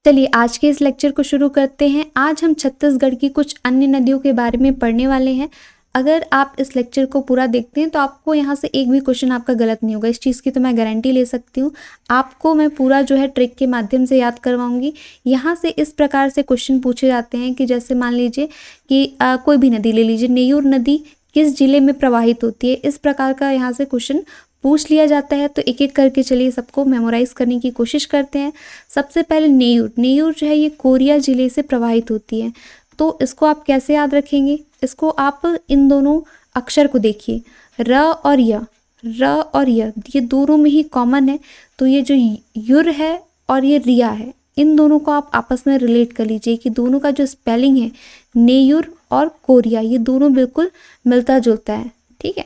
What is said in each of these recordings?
चलिए आज के इस लेक्चर को शुरू करते हैं। आज हम छत्तीसगढ़ की कुछ अन्य नदियों के बारे में पढ़ने वाले हैं। अगर आप इस लेक्चर को पूरा देखते हैं तो आपको यहाँ से एक भी क्वेश्चन आपका गलत नहीं होगा, इस चीज़ की तो मैं गारंटी ले सकती हूँ। आपको मैं पूरा जो है ट्रिक के माध्यम से याद करवाऊंगी। यहाँ से इस प्रकार से क्वेश्चन पूछे जाते हैं कि जैसे मान लीजिए कि कोई भी नदी ले लीजिए, नेयूर नदी किस जिले में प्रवाहित होती है, इस प्रकार का यहाँ से क्वेश्चन पूछ लिया जाता है। तो एक एक करके चलिए सबको मेमोराइज करने की कोशिश करते हैं। सबसे पहले नेयूर जो है ये कोरिया जिले से प्रवाहित होती है। तो इसको आप कैसे याद रखेंगे, इसको आप इन दोनों अक्षर को देखिए, र और य ये दोनों में ही कॉमन है। तो ये जो युर है और ये रिया है, इन दोनों को आप आपस में रिलेट कर लीजिए कि दोनों का जो स्पेलिंग है नेयूर और कोरिया, ये दोनों बिल्कुल मिलता जुलता है। ठीक है,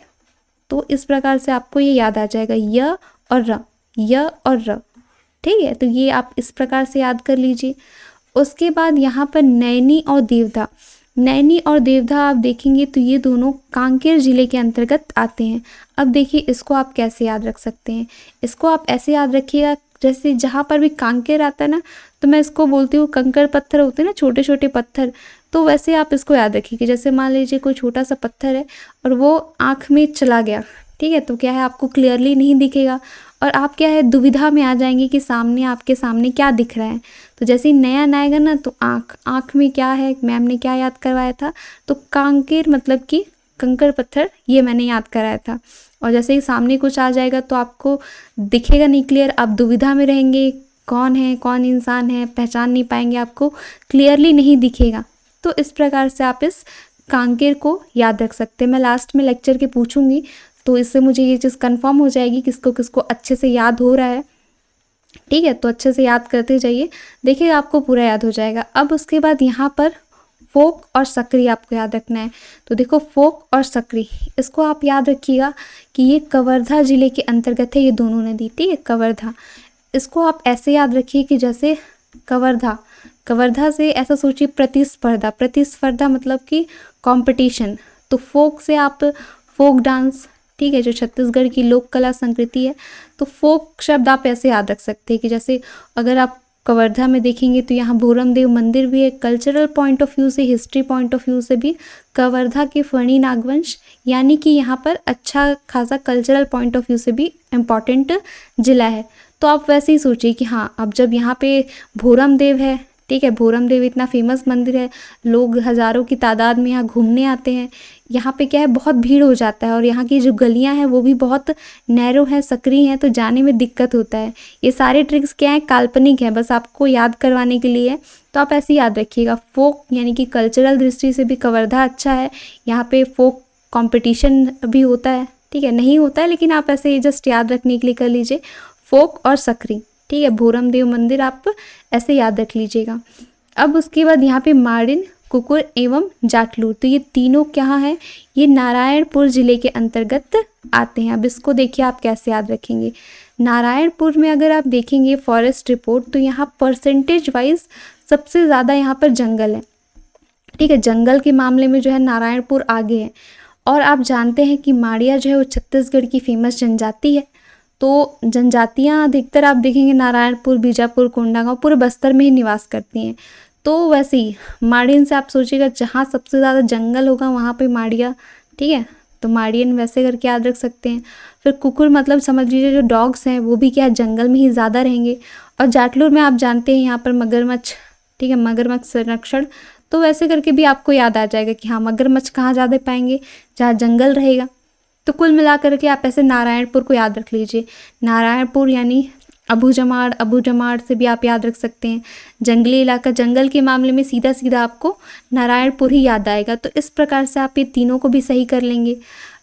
तो इस प्रकार से आपको ये याद आ जाएगा, य और र। ठीक है, तो ये आप इस प्रकार से याद कर लीजिए। उसके बाद यहाँ पर नैनी और देवधा आप देखेंगे तो ये दोनों कांकेर जिले के अंतर्गत आते हैं। अब देखिए इसको आप कैसे याद रख सकते हैं, इसको आप ऐसे याद रखिएगा जैसे जहाँ पर भी कांकेर आता है ना, तो मैं इसको बोलती हूँ कंकड़ पत्थर होते हैं ना, छोटे छोटे पत्थर, तो वैसे आप इसको याद रखिए कि जैसे मान लीजिए कोई छोटा सा पत्थर है और वो आँख में चला गया, ठीक है, तो क्या है आपको क्लियरली नहीं दिखेगा और आप क्या है दुविधा में आ जाएंगे कि आपके सामने क्या दिख रहा है। तो जैसे ही नया आएगा ना, तो आँख में क्या है, मैम ने क्या याद करवाया था, तो कांकेर मतलब कि कंकड़ पत्थर, ये मैंने याद कराया था। और जैसे ही सामने कुछ आ जाएगा तो आपको दिखेगा नहीं क्लियर, आप दुविधा में रहेंगे, कौन है कौन इंसान है पहचान नहीं पाएंगे, आपको क्लियरली नहीं दिखेगा। तो इस प्रकार से आप इस कांकेर को याद रख सकते हैं। मैं लास्ट में लेक्चर के पूछूंगी तो इससे मुझे ये चीज़ कंफर्म हो जाएगी किसको किसको अच्छे से याद हो रहा है। ठीक है, तो अच्छे से याद करते जाइए, देखिए आपको पूरा याद हो जाएगा। अब उसके बाद यहाँ पर फोक और सकरी आपको याद रखना है। तो देखो फोक और सकरी, इसको आप याद रखिएगा कि ये कवर्धा जिले के अंतर्गत है, ये दोनों नदी। ठीक है, कवर्धा, इसको आप ऐसे याद रखिए कि जैसे कवर्धा से ऐसा सोचिए प्रतिस्पर्धा मतलब कि कंपटीशन। तो फोक से आप फोक डांस, ठीक है, जो छत्तीसगढ़ की लोक कला संस्कृति है, तो फोक शब्द आप ऐसे याद रख सकते हैं कि जैसे अगर आप कवर्धा में देखेंगे तो यहाँ भोरम देव मंदिर भी है। कल्चरल पॉइंट ऑफ व्यू से, हिस्ट्री पॉइंट ऑफ व्यू से भी कवर्धा के फणी नागवंश, यानी कि यहाँ पर अच्छा खासा कल्चरल पॉइंट ऑफ व्यू से भी इम्पॉर्टेंट जिला है। तो आप वैसे ही सोचिए कि हाँ, अब जब यहाँ पे भोरम देव है, ठीक है, भोरम देव इतना फेमस मंदिर है, लोग हज़ारों की तादाद में यहाँ घूमने आते हैं। यहाँ पे क्या है बहुत भीड़ हो जाता है और यहाँ की जो गलियाँ हैं वो भी बहुत नैरो हैं, सकरी हैं, तो जाने में दिक्कत होता है। ये सारे ट्रिक्स क्या हैं, काल्पनिक हैं, बस आपको याद करवाने के लिए है। तो आप ऐसे याद रखिएगा, फोक यानी कि कल्चरल दृष्टि से भी कवर्धा अच्छा है। यहाँ पे फोक कॉम्पिटिशन भी होता है, ठीक है, नहीं होता है लेकिन आप ऐसे जस्ट याद रखने के लिए कर लीजिए, फोक और सकरी। ठीक है, भोरम देव मंदिर आप ऐसे याद रख लीजिएगा। अब उसके बाद यहाँ पे मारिन, कुकुर एवं जाटलूर, तो ये तीनों क्या है, ये नारायणपुर जिले के अंतर्गत आते हैं। अब इसको देखिए आप कैसे याद रखेंगे। नारायणपुर में अगर आप देखेंगे फॉरेस्ट रिपोर्ट, तो यहाँ परसेंटेज वाइज सबसे ज़्यादा यहाँ पर जंगल है। ठीक है, जंगल के मामले में जो है नारायणपुर आगे है। और आप जानते हैं कि माड़िया जो है वो छत्तीसगढ़ की फेमस जनजाति है। तो जनजातियाँ अधिकतर आप देखेंगे नारायणपुर, बीजापुर, कोंडागांव, पूरे बस्तर में ही निवास करती हैं। तो वैसे ही माड़ियन से आप सोचिएगा जहाँ सबसे ज़्यादा जंगल होगा वहाँ पे माड़िया। ठीक है, तो माड़ियन वैसे करके याद रख सकते हैं। फिर कुकुर मतलब समझ लीजिए जो डॉग्स हैं वो भी क्या जंगल में ही ज़्यादा रहेंगे। और जाटलूर में आप जानते हैं यहाँ पर मगरमच्छ, ठीक है, मगरमच्छ संरक्षण, तो वैसे करके भी आपको याद आ जाएगा कि हाँ मगरमच्छ कहाँ ज़्यादा पाएंगे, जहाँ जंगल रहेगा। तो कुल मिलाकर के आप ऐसे नारायणपुर को याद रख लीजिए। नारायणपुर यानी अबूजमाड़ से भी आप याद रख सकते हैं। जंगली इलाका, जंगल के मामले में सीधा सीधा आपको नारायणपुर ही याद आएगा। तो इस प्रकार से आप ये तीनों को भी सही कर लेंगे।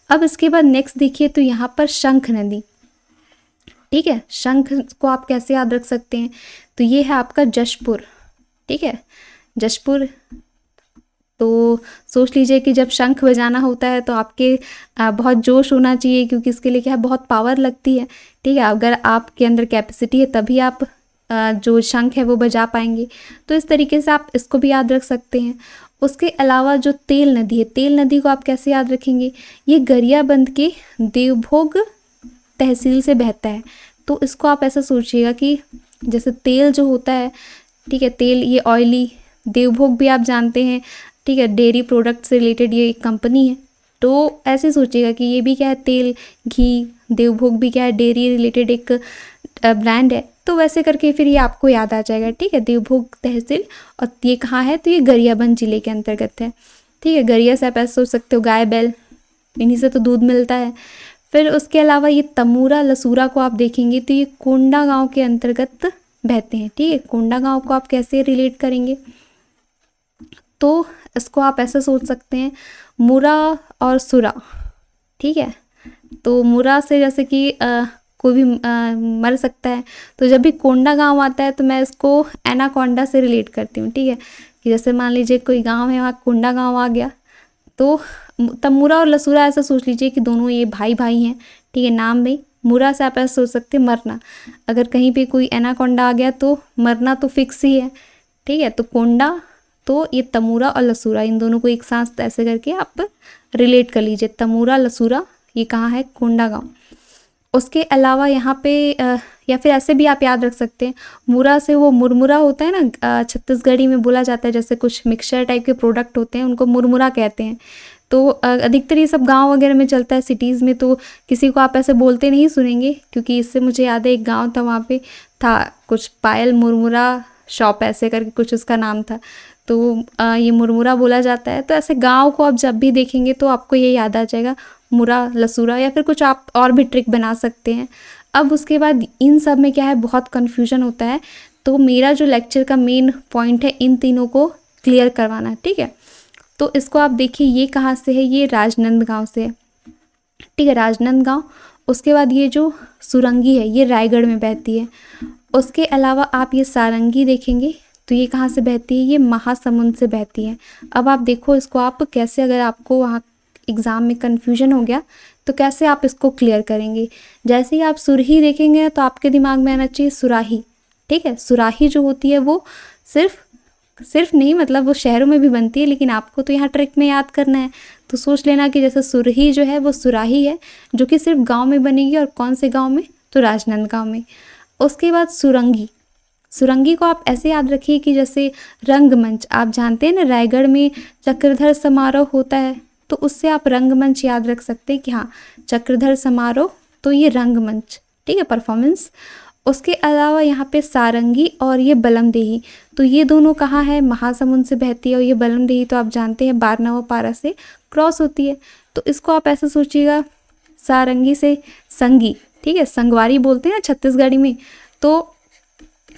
अब इसके बाद नेक्स्ट देखिए, तो यहाँ पर शंख नदी, ठीक है, शंख को आप कैसे याद रख सकते हैं, तो ये है आपका जशपुर। ठीक है, जशपुर, तो सोच लीजिए कि जब शंख बजाना होता है तो आपके बहुत जोश होना चाहिए, क्योंकि इसके लिए क्या है बहुत पावर लगती है। ठीक है, अगर आपके अंदर कैपेसिटी है तभी आप जो शंख है वो बजा पाएंगे। तो इस तरीके से आप इसको भी याद रख सकते हैं। उसके अलावा जो तेल नदी है, तेल नदी को आप कैसे याद रखेंगे, ये गरियाबंद के देवभोग तहसील से बहता है। तो इसको आप ऐसा सोचिएगा कि जैसे तेल जो होता है ठीक है। तेल ये ऑयली, देवभोग भी आप जानते हैं, ठीक है, डेयरी प्रोडक्ट से रिलेटेड ये एक कंपनी है। तो ऐसे सोचिएगा कि ये भी क्या है, तेल, घी, देवभोग भी क्या है, डेयरी रिलेटेड एक ब्रांड है। तो वैसे करके फिर ये आपको याद आ जाएगा, ठीक है। देवभोग तहसील, और ये कहाँ है, तो ये गरियाबंद जिले के अंतर्गत है, ठीक है। गरिया से आप ऐसे सोच सकते हो, गाय बैल, इन्हीं से तो दूध मिलता है। फिर उसके अलावा ये तमूरा लसूरा को आप देखेंगे तो ये कोंडा गांव के अंतर्गत बहते हैं, ठीक है। कोंडा गांव को आप कैसे रिलेट करेंगे, तो इसको आप ऐसा सोच सकते हैं, मुरा और सुरा, ठीक है। तो मुरा से जैसे कि कोई भी मर सकता है, तो जब भी कोंडा गांव आता है तो मैं इसको एनाकोंडा से रिलेट करती हूँ, ठीक है। कि जैसे मान लीजिए कोई गांव है, वहाँ कोंडा गांव आ गया, तो तमुरा और लसूरा ऐसा सोच लीजिए कि दोनों ये भाई भाई हैं, ठीक है। नाम में मुरा से आप ऐसा सोच सकते हैं, मरना, अगर कहीं पे कोई एनाकोंडा आ गया तो मरना तो फिक्स ही है, ठीक है। तो कोंडा, तो ये तमुरा और लसूरा, इन दोनों को एक साथ ऐसे करके आप रिलेट कर लीजिए, तमुरा लसूरा, ये कहाँ है, कोंडा गाँव। उसके अलावा यहाँ पे या फिर ऐसे भी आप याद रख सकते हैं, मुरा से वो मुरमुरा होता है ना, छत्तीसगढ़ी में बोला जाता है, जैसे कुछ मिक्सचर टाइप के प्रोडक्ट होते हैं, उनको मुरमुरा कहते हैं। तो अधिकतर ये सब गांव वगैरह में चलता है, सिटीज़ में तो किसी को आप ऐसे बोलते नहीं सुनेंगे, क्योंकि इससे मुझे याद है एक गांव था, वहाँ पे था कुछ पायल मुरमुरा शॉप ऐसे करके कुछ उसका नाम था, तो ये मुरमुरा बोला जाता है। तो ऐसे गांव को आप जब भी देखेंगे तो आपको ये याद आ जाएगा, मुरा लसूरा, या फिर कुछ आप और भी ट्रिक बना सकते हैं। अब उसके बाद इन सब में क्या है, बहुत कन्फ्यूजन होता है, तो मेरा जो लेक्चर का मेन पॉइंट है इन तीनों को क्लियर करवाना, ठीक है। तो इसको आप देखिए, ये कहाँ से है, ये राजनांदगांव से है, ठीक है, राजनांदगांव। उसके बाद ये जो सुरंगी है, ये रायगढ़ में बहती है। उसके अलावा आप ये सारंगी देखेंगे तो ये कहाँ से बहती है, ये महासमुंद से बहती है। अब आप देखो इसको आप कैसे, अगर आपको वहाँ एग्ज़ाम में कन्फ्यूजन हो गया तो कैसे आप इसको क्लियर करेंगे। जैसे ही आप सुरही देखेंगे तो आपके दिमाग में आना चाहिए सुराही, ठीक है। सुराही जो होती है वो सिर्फ नहीं, मतलब वो शहरों में भी बनती है, लेकिन आपको तो यहाँ ट्रिक में याद करना है। तो सोच लेना कि जैसे सुरही जो है वो सुराही है, जो कि सिर्फ गांव में बनेगी, और कौन से गांव में, तो राजनांदगांव में। उसके बाद सुरंगी, सुरंगी को आप ऐसे याद रखिए कि जैसे रंगमंच, आप जानते हैं ना रायगढ़ में चक्रधर समारोह होता है, तो उससे आप रंगमंच याद रख सकते हैं कि हाँ, चक्रधर समारोह, तो ये रंगमंच, ठीक है, परफॉर्मेंस। उसके अलावा यहाँ पे सारंगी और ये बलमदेही, तो ये दोनों कहाँ है, महासमुंद से बहती है, और ये बलमदेही तो आप जानते हैं बारनावा पारा से क्रॉस होती है। तो इसको आप ऐसे सोचिएगा, सारंगी से संगी, ठीक है, संगवारी बोलते हैं छत्तीसगढ़ी में, तो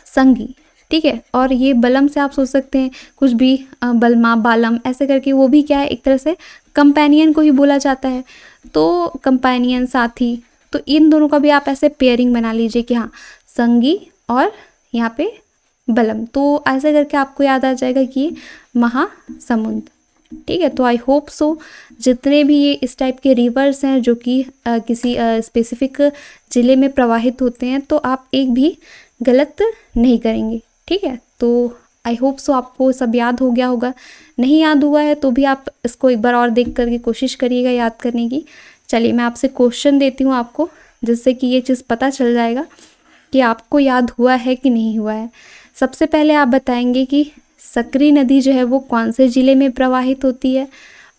संगी, ठीक है। और ये बलम से आप सोच सकते हैं कुछ भी, बलमा, बालम, ऐसे करके, वो भी क्या है, एक तरह से कंपेनियन को ही बोला जाता है, तो कंपेनियन, साथी। तो इन दोनों का भी आप ऐसे पेयरिंग बना लीजिए कि हाँ, संगी और यहाँ पे बलम, तो ऐसे करके आपको याद आ जाएगा कि महासमुंद, ठीक है। तो आई होप सो जितने भी ये इस टाइप के रिवर्स हैं जो कि किसी स्पेसिफिक ज़िले में प्रवाहित होते हैं, तो आप एक भी गलत नहीं करेंगे, ठीक है। तो आई होप सो आपको सब याद हो गया होगा, नहीं याद हुआ है तो भी आप इसको एक बार और देख करके कोशिश करिएगा याद करने की। चलिए मैं आपसे क्वेश्चन देती हूँ आपको, जिससे कि ये चीज़ पता चल जाएगा कि आपको याद हुआ है कि नहीं हुआ है। सबसे पहले आप बताएंगे कि सकरी नदी जो है वो कौन से ज़िले में प्रवाहित होती है।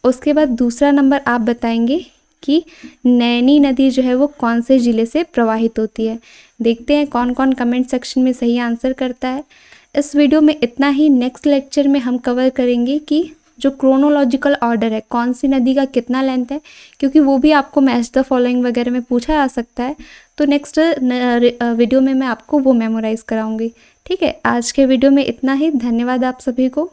उसके बाद दूसरा नंबर आप बताएंगे कि नैनी नदी जो है वो कौन से ज़िले से प्रवाहित होती है। देखते हैं कौन कौन कमेंट सेक्शन में सही आंसर करता है। इस वीडियो में इतना ही। नेक्स्ट लेक्चर में हम कवर करेंगे कि जो क्रोनोलॉजिकल ऑर्डर है, कौन सी नदी का कितना लेंथ है, क्योंकि वो भी आपको मैच द फॉलोइंग वगैरह में पूछा जा सकता है। तो नेक्स्ट वीडियो में मैं आपको वो मेमोराइज़ कराऊंगी। ठीक है, आज के वीडियो में इतना ही। धन्यवाद आप सभी को।